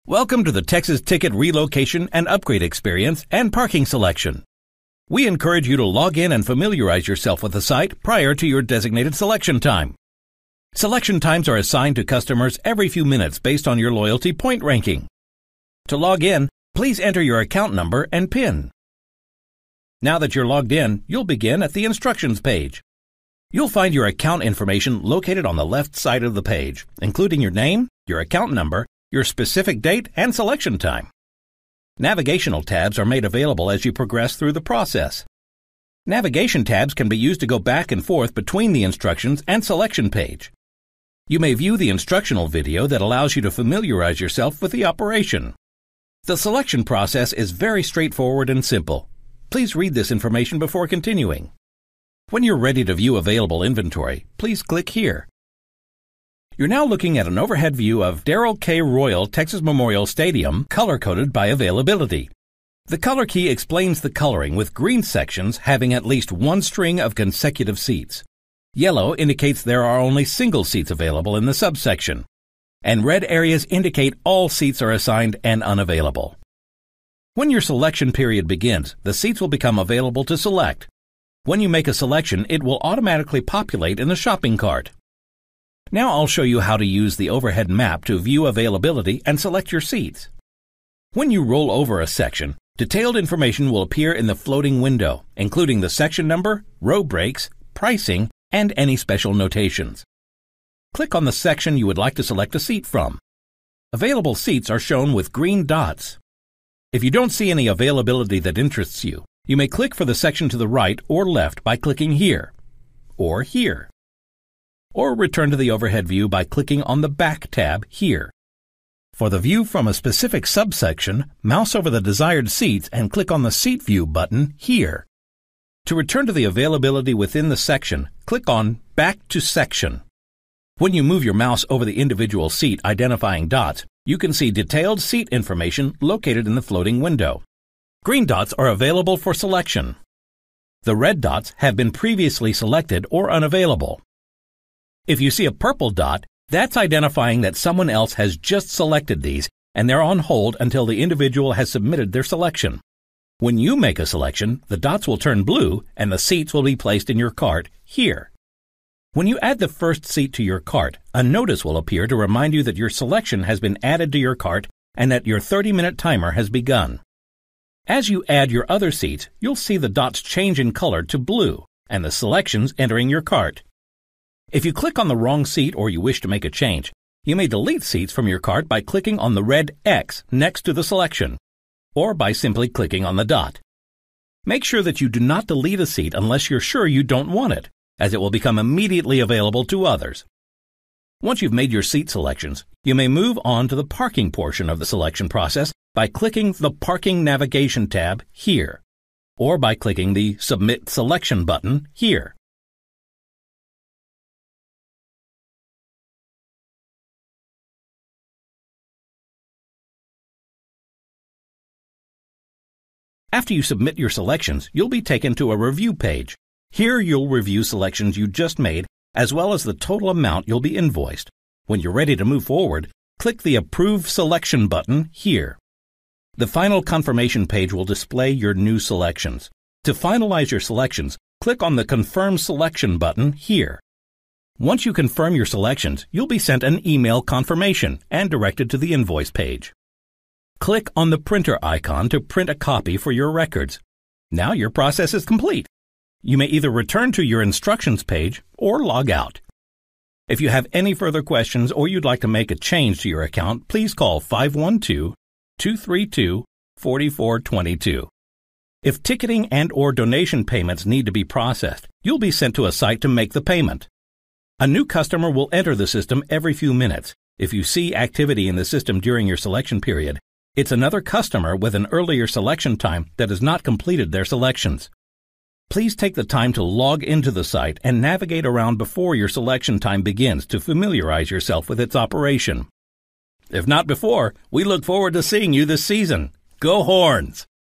Welcome to the Texas Ticket Relocation and Upgrade Experience and Parking Selection. We encourage you to log in and familiarize yourself with the site prior to your designated selection time. Selection times are assigned to customers every few minutes based on your loyalty point ranking. To log in, please enter your account number and PIN. Now that you're logged in, you'll begin at the instructions page. You'll find your account information located on the left side of the page, including your name, your account number, your specific date, and selection time. Navigational tabs are made available as you progress through the process. Navigation tabs can be used to go back and forth between the instructions and selection page. You may view the instructional video that allows you to familiarize yourself with the operation. The selection process is very straightforward and simple. Please read this information before continuing. When you're ready to view available inventory, please click here. You're now looking at an overhead view of Darrell K. Royal Texas Memorial Stadium, color-coded by availability. The color key explains the coloring, with green sections having at least one string of consecutive seats. Yellow indicates there are only single seats available in the subsection, and red areas indicate all seats are assigned and unavailable. When your selection period begins, the seats will become available to select. When you make a selection, it will automatically populate in the shopping cart. Now I'll show you how to use the overhead map to view availability and select your seats. When you roll over a section, detailed information will appear in the floating window, including the section number, row breaks, pricing, and any special notations. Click on the section you would like to select a seat from. Available seats are shown with green dots. If you don't see any availability that interests you, you may click for the section to the right or left by clicking here, or here. Or return to the overhead view by clicking on the Back tab here. For the view from a specific subsection, mouse over the desired seats and click on the Seat View button here. To return to the availability within the section, click on Back to Section. When you move your mouse over the individual seat identifying dots, you can see detailed seat information located in the floating window. Green dots are available for selection. The red dots have been previously selected or unavailable. If you see a purple dot, that's identifying that someone else has just selected these and they're on hold until the individual has submitted their selection. When you make a selection, the dots will turn blue and the seats will be placed in your cart here. When you add the first seat to your cart, a notice will appear to remind you that your selection has been added to your cart and that your 30-minute timer has begun. As you add your other seats, you'll see the dots change in color to blue and the selections entering your cart. If you click on the wrong seat or you wish to make a change, you may delete seats from your cart by clicking on the red X next to the selection, or by simply clicking on the dot. Make sure that you do not delete a seat unless you're sure you don't want it, as it will become immediately available to others. Once you've made your seat selections, you may move on to the parking portion of the selection process by clicking the Parking Navigation tab here, or by clicking the Submit Selection button here. After you submit your selections, you'll be taken to a review page. Here you'll review selections you just made, as well as the total amount you'll be invoiced. When you're ready to move forward, click the Approve Selection button here. The final confirmation page will display your new selections. To finalize your selections, click on the Confirm Selection button here. Once you confirm your selections, you'll be sent an email confirmation and directed to the invoice page. Click on the printer icon to print a copy for your records. Now your process is complete. You may either return to your instructions page or log out. If you have any further questions or you'd like to make a change to your account, please call 512-232-4422. If ticketing and/or donation payments need to be processed, you'll be sent to a site to make the payment. A new customer will enter the system every few minutes. If you see activity in the system during your selection period, it's another customer with an earlier selection time that has not completed their selections. Please take the time to log into the site and navigate around before your selection time begins to familiarize yourself with its operation. If not before, we look forward to seeing you this season. Go Horns!